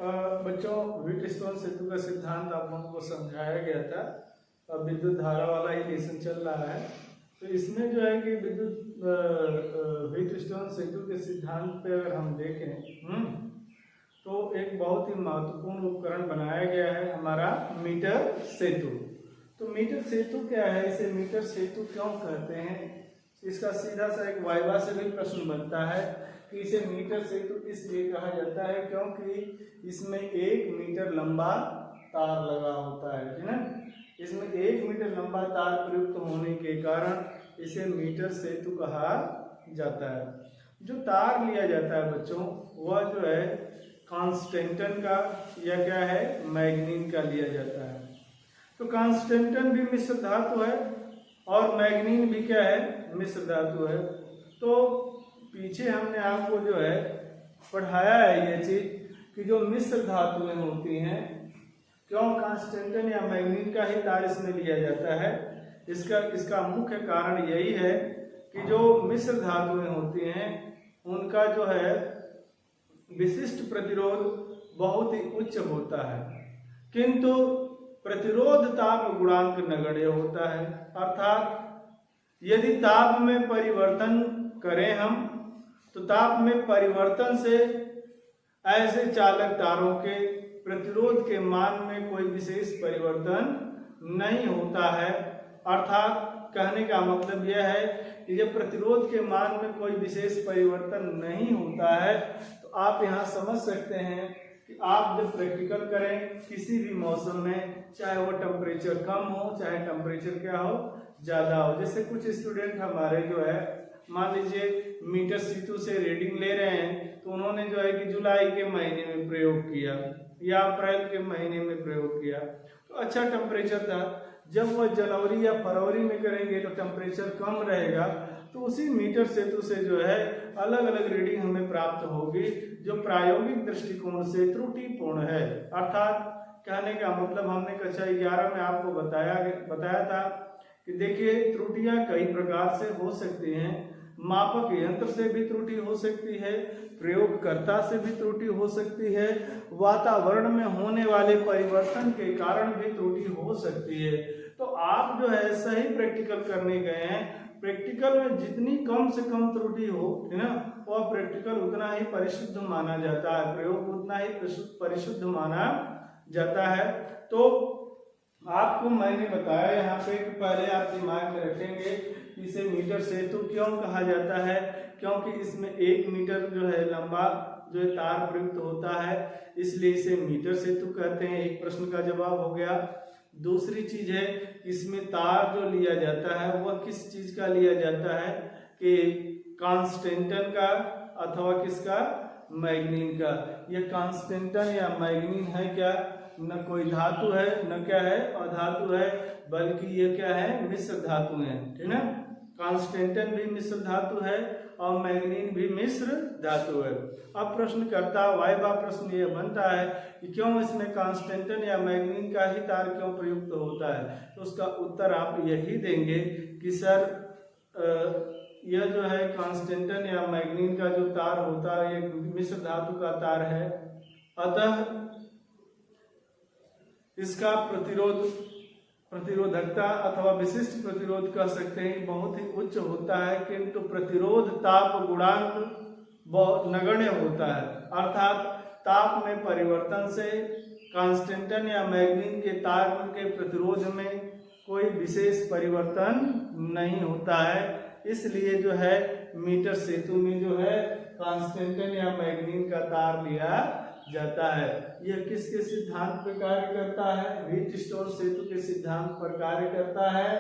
बच्चों व्हीटस्टोन सेतु का सिद्धांत आप लोगों को समझाया गया था। अब विद्युत धारा वाला ही लेसन चल रहा है, तो इसमें जो है कि विद्युत व्हीटस्टोन सेतु के सिद्धांत पे अगर हम देखें तो एक बहुत ही महत्वपूर्ण उपकरण बनाया गया है हमारा मीटर सेतु। तो मीटर सेतु क्या है, इसे मीटर सेतु क्यों कहते हैं, इसका सीधा सा एक वाइवा से भी प्रश्न बनता है कि इसे मीटर सेतु इसलिए कहा जाता है क्योंकि इसमें 1 मीटर लंबा तार लगा होता है ना। इसमें 1 मीटर लंबा तार प्रयुक्त होने के कारण इसे मीटर सेतु कहा जाता है। जो तार लिया जाता है बच्चों वह जो है कांस्टेंटन का या क्या है मैग्नीन का लिया जाता है। तो कांस्टेंटन भी मिश्र धातु है और मैग्नीन भी क्या है मिश्र धातु है। तो पीछे हमने आपको जो है पढ़ाया है ये चीज कि जो मिश्र धातुएं होती हैं क्यों कांस्टेंटन या मैग्नीन का ही तार इसमें लिया जाता है। इसका मुख्य कारण यही है कि जो मिश्र धातुएं होती हैं उनका जो है विशिष्ट प्रतिरोध बहुत ही उच्च होता है, किंतु प्रतिरोध ताप गुणांक नगण्य होता है। अर्थात यदि ताप में परिवर्तन करें हम तो ताप में परिवर्तन से ऐसे चालक तारों के प्रतिरोध के मान में कोई विशेष परिवर्तन नहीं होता है। अर्थात कहने का मतलब यह है कि जब प्रतिरोध के मान में कोई विशेष परिवर्तन नहीं होता है तो आप यहाँ समझ सकते हैं कि आप जब प्रैक्टिकल करें किसी भी मौसम में, चाहे वो टेम्परेचर कम हो चाहे टेम्परेचर क्या हो ज्यादा हो। जैसे कुछ स्टूडेंट हमारे जो है मान लीजिए मीटर सेतु से रीडिंग ले रहे हैं तो उन्होंने जो है कि जुलाई के महीने में प्रयोग किया या अप्रैल के महीने में प्रयोग किया तो अच्छा टेम्परेचर था। जब वह जनवरी या फरवरी में करेंगे तो टेम्परेचर कम रहेगा, तो उसी मीटर सेतु से जो है अलग अलग रीडिंग हमें प्राप्त होगी जो प्रायोगिक दृष्टिकोण से त्रुटिपूर्ण है। अर्थात कहने का मतलब हमने कक्षा 11 में आपको बताया था कि देखिए त्रुटियां कई प्रकार से हो सकती हैं। मापक यंत्र से भी त्रुटि हो सकती है, प्रयोगकर्ता से भी त्रुटि हो सकती है, वातावरण में होने वाले परिवर्तन के कारण भी त्रुटि हो सकती है। तो आप जो है सही प्रैक्टिकल करने गए हैं, प्रैक्टिकल में जितनी कम से कम त्रुटि हो है ना वह प्रैक्टिकल उतना ही परिशुद्ध माना जाता है, प्रयोग उतना ही परिशुद्ध माना जाता है। तो आपको मैंने बताया यहाँ पे कि पहले आप दिमाग में रखेंगे इसे मीटर सेतु क्यों कहा जाता है, क्योंकि इसमें 1 मीटर जो है लंबा जो तार प्रयुक्त होता है इसलिए इसे मीटर सेतु कहते हैं। एक प्रश्न का जवाब हो गया। दूसरी चीज है इसमें तार जो लिया जाता है वह किस चीज का लिया जाता है कि कांस्टेंटन का अथवा किसका मैग्नीन का। यह कांस्टेंटन या मैग्नीन है क्या, न कोई धातु है न क्या है अधातु है, बल्कि ये क्या है मिश्र धातु है, ठीक है। कांस्टेंटन भी मिश्र धातु है और मैग्नीन भी मिश्र धातु है। अब प्रश्नकर्ता वाइवा प्रश्न ये बनता है कि क्यों इसमें कांस्टेंटन या मैग्नीन का ही तार क्यों प्रयुक्त होता है, तो उसका उत्तर आप यही देंगे कि सर यह जो है कांस्टेंटन या मैग्नीन का जो तार होता है ये मिश्र धातु का तार है, अतः इसका प्रतिरोधकता अथवा विशिष्ट प्रतिरोध कह सकते हैं बहुत ही उच्च होता है, किंतु प्रतिरोध ताप गुणांक बहुत नगण्य होता है। अर्थात ताप में परिवर्तन से कांस्टेंटन या मैग्नीन के तार के प्रतिरोध में कोई विशेष परिवर्तन नहीं होता है, इसलिए जो है मीटर सेतु में जो है कांस्टेंटन या मैग्नीन का तार लिया जाता है। यह किसके सिद्धांत पर कार्य करता है, व्हीटस्टोन सेतु के सिद्धांत पर कार्य करता है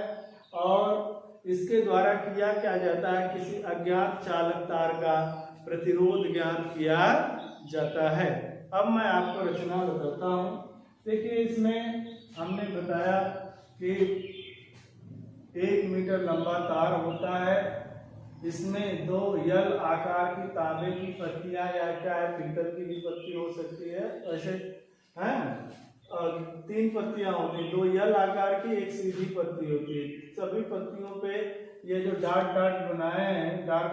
और इसके द्वारा किया क्या जाता है किसी अज्ञात चालक तार का प्रतिरोध ज्ञात किया जाता है। अब मैं आपको रचना बताता हूँ। देखिए इसमें हमने बताया कि 1 मीटर लंबा तार होता है, इसमें 2 यल आकार की तांबे की पत्तियां या क्या है पीतल की भी पत्ती हो सकती है, ऐसे हैं 3 पत्तियां होती, 2 यल आकार की, 1 सीधी पत्ती होती है। सभी पत्तियों पे ये जो डार्क बनाए हैं डार्क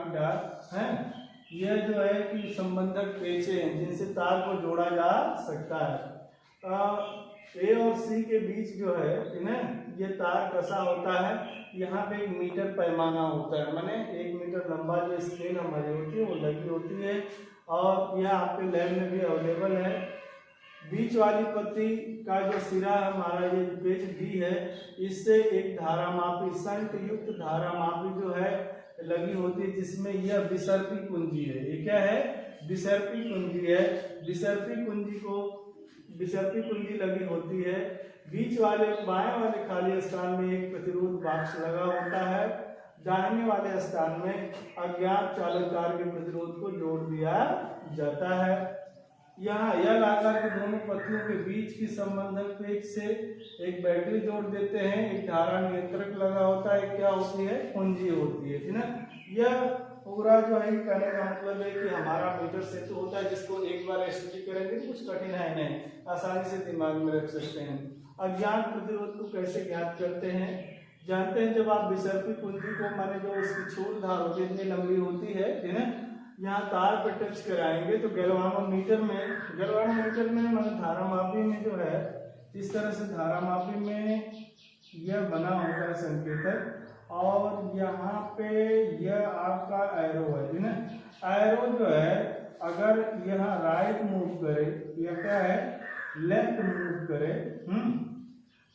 हैं यह जो है कि संबंधक पेचे हैं जिनसे तार को जोड़ा जा सकता है। ए और सी के बीच जो है ना ये तार कसा होता है, यहाँ पे 1 मीटर पैमाना होता है, माने 1 मीटर लंबा जो स्केल हमारी होती है वो लगी होती है और यह आपके लैब में भी अवेलेबल है। बीच वाली पत्ती का जो सिरा हमारा ये पेच डी है, इससे एक धारा मापी संट युक्त धारा मापी जो है लगी होती है, जिसमें यह विसर्पी कुंजी है। ये क्या है? विसर्पी कुंजी है। विसर्पी कुंजी लगी होती है। बीच वाले बाएं वाले खाली स्थान में एक प्रतिरोध बॉक्स लगा होता है, दाहिने वाले स्थान में अज्ञात चालककार के प्रतिरोध को जोड़ दिया जाता है। यहाँ यह आकार के दोनों पत्तियों के बीच की संबंधक पेच से एक बैटरी जोड़ देते हैं, एक धारा नियंत्रक लगा होता है, क्या होती है? कुंजी होती है ना। यह पूरा जो है कहने का मतलब है कि हमारा मीटर सेतु होता है, जिसको एक बार स्टडी करेंगे कुछ कठिन है नहीं, आसानी से दिमाग में रख सकते हैं। अज्ञात प्रतिरोध को कैसे ज्ञात करते हैं? जानते हैं, जब आप विसर्पी कुंजी को माने जो उसकी छोर धार होती है इतनी लंबी होती है ना, यहाँ तार पर टच कराएंगे तो गैल्वानोमीटर में माने धारा मापी में जो है इस तरह से धारा मापी में यह बना होता है संकेतक, और यहाँ पे यह आपका एरो है ना। एरो जो है अगर यह राइट मूव करे, यह क्या है? लेफ्ट मूव करे,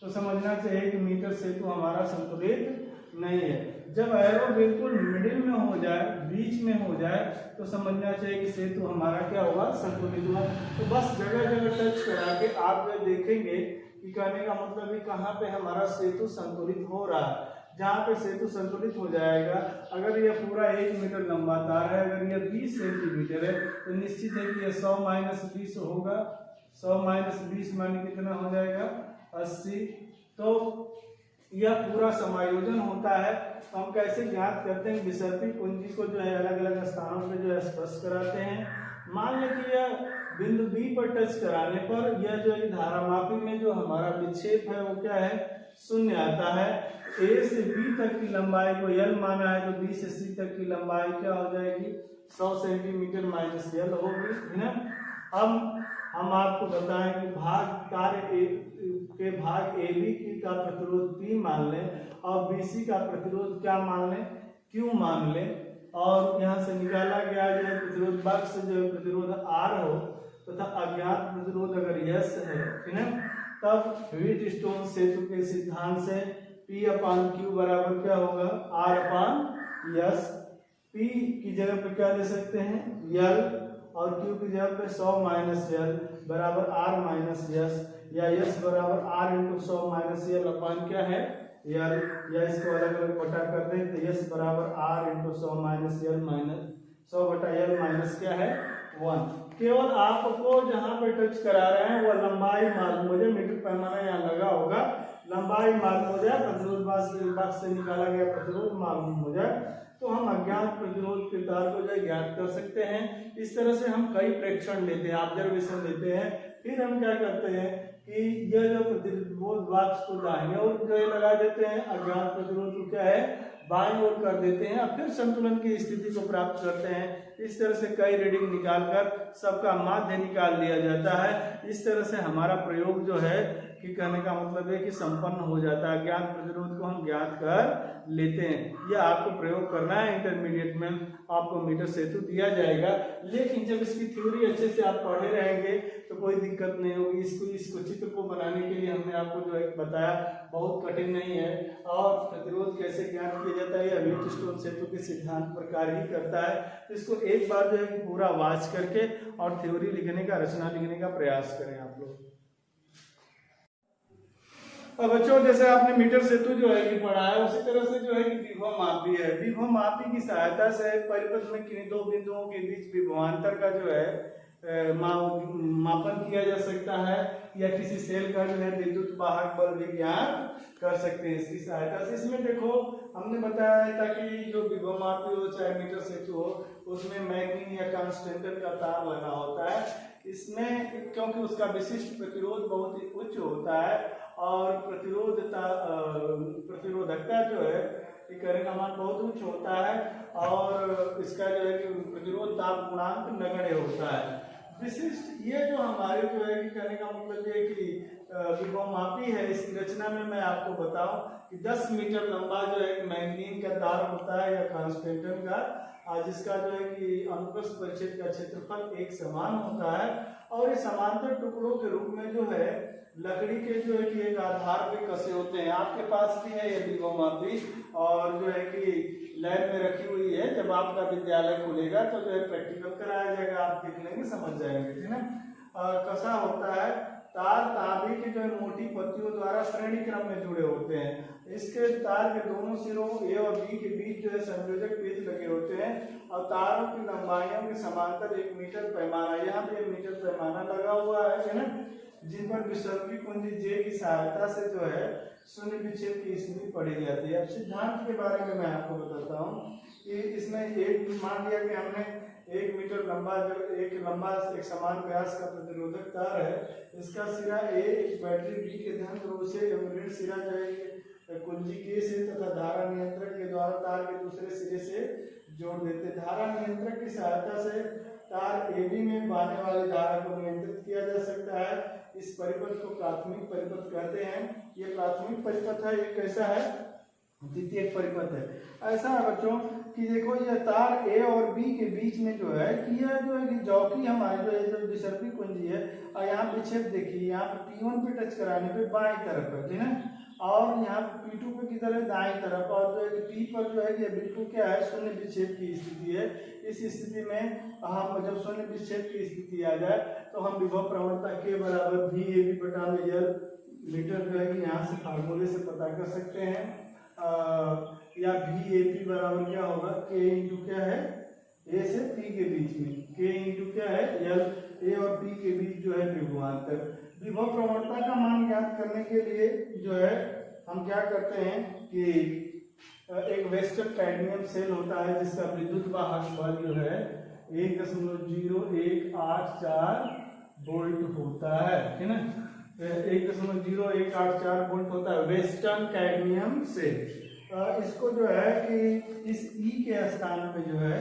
तो समझना चाहिए कि मीटर सेतु हमारा संतुलित नहीं है। जब एरो बिल्कुल मिडिल में हो जाए, बीच में हो जाए, तो समझना चाहिए कि सेतु हमारा क्या होगा? संतुलित हुआ। तो बस जगह जगह टच करा के आप ये देखेंगे कि कहने का मतलब है कहाँ पे हमारा सेतु संतुलित हो रहा है। जहाँ पे सेतु संतुलित हो जाएगा, अगर यह पूरा 1 मीटर लंबा तार है, अगर यह 20 सेंटीमीटर है, तो निश्चित है कि यह 100 - 20 होगा। 100 - 20 माने कितना हो जाएगा? 80। तो यह पूरा समायोजन होता है। तो हम कैसे ज्ञात करते हैं? विसर्पी कुंजी को जो है अलग अलग स्थानों पे जो है स्पर्श कराते हैं। मान लें कि यह बिंदु बी पर टच कराने पर यह जो है धारामापी में जो हमारा विक्षेप है वो क्या है? 0 आता है। ए से बी तक की लंबाई को L माना है, तो बी से सी तक की लंबाई क्या हो जाएगी? 100 सेंटीमीटर माइनस L होगी, है ना। अब हम आपको बताएं कि भाग ए बी की का प्रतिरोध P मान लें और BC का प्रतिरोध क्या मान लें? Q मान लें, और यहाँ से निकाला गया जो है प्रतिरोध बक्स से जो है प्रतिरोध R हो तथा अज्ञात प्रतिरोध अगर S है ना, तब व्हीटस्टोन सेतु के सिद्धांत से P/Q बराबर क्या होगा? R/S। P की जगह पे क्या ले सकते हैं? L, और Q की जगह पे 100 - L बराबर R - S, या S बराबर R × 100 - L अपान क्या है? L, या इसको अलग अलग बटा कर दें तो S बराबर R × 100 - L - 100/L माइनस क्या है? 1। केवल आपको जहां पे टच करा रहे हैं वो लंबाई मालूम हो जाए, मीटर पैमाना यहाँ लगा होगा, लंबाई मालूम हो जाए, प्रतिरोध बक्स से निकाला गया प्रतिरोध मालूम हो जाए, तो हम अज्ञात प्रतिरोध के तार को जो ज्ञात कर सकते हैं। इस तरह से हम कई प्रेक्षण लेते हैं, ऑब्जर्वेशन लेते हैं, फिर हम क्या करते हैं कि यह जो प्रतिरोध बक्स को दाहिने ओर जो लगा देते हैं, अज्ञात प्रतिरोध को क्या है? बाईं ओर कर देते हैं, और फिर संतुलन की स्थिति को प्राप्त करते हैं। इस तरह से कई रीडिंग निकालकर सबका माध्य निकाल लिया जाता है। इस तरह से हमारा प्रयोग जो है कि कहने का मतलब है कि संपन्न हो जाता है। ज्ञात प्रतिरोध को हम ज्ञात कर लेते हैं। यह आपको प्रयोग करना है। इंटरमीडिएट में आपको मीटर सेतु दिया जाएगा, लेकिन जब इसकी थ्योरी अच्छे से आप पढ़े रहेंगे तो कोई दिक्कत नहीं होगी। इसको चित्र को बनाने के लिए हमने आपको जो है बताया, बहुत कठिन नहीं है। और प्रतिरोध कैसे ज्ञात किया जाता है, यह व्हीटस्टोन सेतु के सिद्धांत पर कार्य ही करता है। तो इसको एक बार जो है पूरा वाच करके और थ्योरी लिखने का, रचना लिखने का प्रयास करें आप लोग। अब बच्चों, जैसे आपने मीटर सेतु जो है कि पढ़ा है, उसी तरह से जो है कि विभव मापी है। विभव मापी की सहायता से परिपथ में किन्हीं दो बिंदुओं के बीच विभवांतर का जो है मापन किया जा सकता है, या किसी सेल का जो है विद्युत वाहक बल भी ज्ञात कर सकते हैं इसकी सहायता से। इसमें देखो हमने बताया था कि जो विभव मापी हो चाहे मीटर सेतु हो, उसमें मैग्नीन या कांस्टेंटर का तार लगा होता है। इसमें क्योंकि उसका विशिष्ट प्रतिरोध बहुत ही उच्च होता है और प्रतिरोधकता जो है कि करंट का मान बहुत उच्च होता है और इसका जो है कि प्रतिरोध ताप गुणांक नगण्य होता है। विशिष्ट ये जो हमारे जो है कि कहने का मतलब ये कि विभवमापी है, इसकी रचना में मैं आपको बताऊं कि 10 मीटर लंबा जो है मैग्नीन का तार होता है या कांस्टेंटन का, जिसका जो है कि अनुप्रस्थ परिच्छेद का क्षेत्रफल एक समान होता है और ये समांतर टुकड़ों के रूप में जो है लकड़ी के जो है कि एक आधार पे कसे होते हैं। आपके पास भी है ये विभवमापी और जो है कि लैब में रखी हुई है। जब आपका विद्यालय खुलेगा तो जो है प्रैक्टिकल कराया जाएगा, आप देख लेंगे समझ जाएंगे, ठीक है ना। कसा होता है, तार तांबे के जो है मोटी पत्तियों द्वारा श्रेणी क्रम में जुड़े होते हैं। इसके तार के दोनों सिरों ए और बी के बीच जो है संयोजक पेच लगे होते हैं और तारों की लंबाइयों के समांतर 1 मीटर पैमाना, यहाँ पे 1 मीटर पैमाना लगा हुआ है ना, जिन पर विसर्पी कुंजी जे की सहायता से जो है शून्य विक्षेप की स्थिति पढ़ी जाती है। अब सिद्धांत के बारे में मैं आपको बताता हूँ कि इसमें एक मान लिया कि हमने 1 मीटर लंबा जो एक समान व्यास का प्रतिरोधक तार है, इसका सिरा ए एक बैटरी बी के धन ध्रुव से ऋण सिरा जो है कुंजी के से तथा धारा नियंत्रक के द्वारा तार के दूसरे सिरे से जोड़ देते। धारा नियंत्रक की सहायता से तार ए बी में बहने वाली धारा को नियंत्रित किया जा सकता है। इस परिपथ को प्राथमिक परिपथ कहते हैं। ये प्राथमिक परिपथ है, ये कैसा है, द्वितीयक परिपथ है। ऐसा है बच्चों कि देखो ये तार ए और बी के बीच में जो है कि यह जो है कि जौकी हमारी जो है जो विसर्पी कुंजी है और यहाँ विक्षेप देखिए, यहाँ पे P1 पे टच कराने पे बाएं तरफ है, ठीक है, और यहाँ पे P2 पे किधर है, दाएं तरफ, और जो है P पर जो है ये बिल्कुल क्या है, शून्य विक्षेप की स्थिति है। इस स्थिति में हम जब शून्य विक्षेप की स्थिति आ जाए तो हम विभव प्रवणता के बराबर VAB बटा एल मीटर जो है कि यहाँ से फार्मूले से पता कर सकते हैं। या VAP बराबर क्या होगा, K इंटू क्या है, A से P के बीच में, K इंटू क्या है, L, A और P के बीच जो है विभवांतर। विभव प्रवणता का मान ज्ञात करने के लिए जो है हम क्या करते हैं कि एक वेस्टर्न कैडमियम सेल होता है जिसका विद्युत वाहक बल जो है 1.0184 वोल्ट होता है, ठीक है, 1.0184 वोल्ट होता है वेस्टर्न कैडमियम सेल। इसको जो है कि इस E के स्थान पे जो है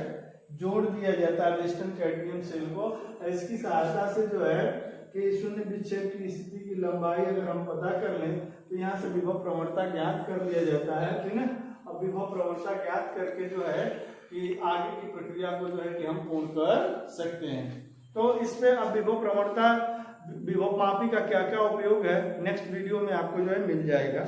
जोड़ दिया जाता है वेस्टर्न कैडमियम सेल को। इसकी सहायता से जो है कि शून्य विक्षेप की स्थिति की लंबाई अगर हम पता कर लें तो यहाँ से विभव प्रवणता ज्ञात कर लिया जाता है, ठीक है। अब विभव प्रवणता ज्ञात करके जो है कि आगे की प्रक्रिया को जो है कि हम पूर्ण कर सकते हैं। तो इस पे अब विभव प्रवणता विभवमापी का क्या क्या उपयोग है नेक्स्ट वीडियो में आपको जो है मिल जाएगा।